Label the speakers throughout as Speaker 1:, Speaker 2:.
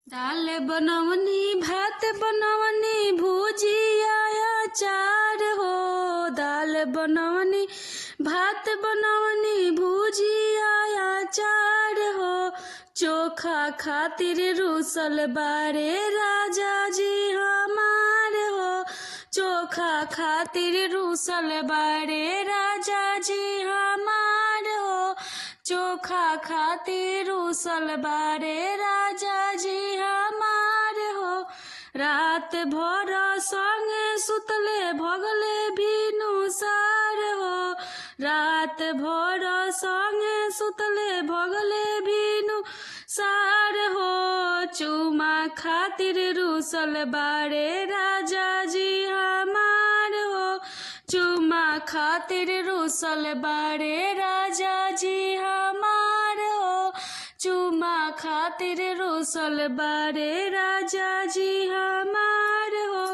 Speaker 1: दाल बनवनी भात बनवनी भुजिया अचार हो। दाल बनवनी भात बनवनी भुजिया अचार हो। चोखा खातिर रूसल बारे राजा जी हमार हो। चोखा खातिर रूसल बारे राजा जी हमार हो। चोखा खातिर रूसल बारे राजा जी हमार हो। रात भर संगे सुतले भगले भीनु सार हो। रात भर संगे सुतले भगले भीनु सार हो। चुमा खातिर रूसल बारे राजा जी हमार हो। चुमा खातिर रूसल बारे राजा जी हमार हो। चुमा खातिर रूसल बारे राजा जी हमार हो।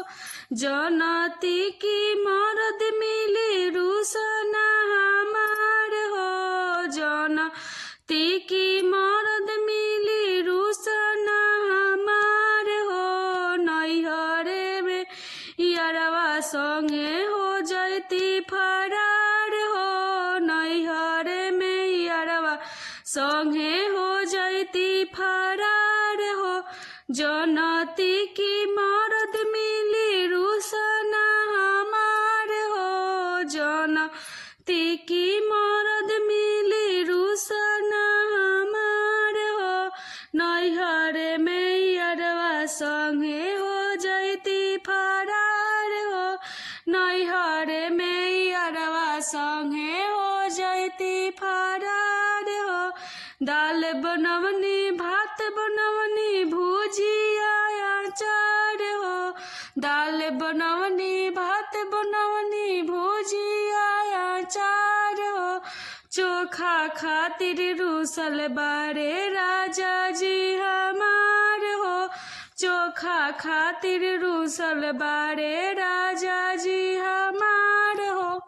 Speaker 1: जनती की मरद मिली रूसना हमार हो। जनती की मरद मिली रूसना हमार हो। नैहरे में यारवा संगे हो जैती फरार हो। नैहरे में यारवा संगे हो जैती फरार हो। जनती की मरद मिली रूसना हमार हो। जनती की मरद मिली रूसना हमार हो। नैहरे में यारवा संगे हो जैती फरार हो। नैहरे में यारवा संगे हो जैती फरार हो। दाल बनवनी भात बनवनी भुजिया अचार हो। दाल बनवनी भात बनवनी भुजिया अचार हो। चोखा खातिर रूसल बारे राजा जी हमार हो। चोखा खातिर रूसल बारे राजा जी हमार हो।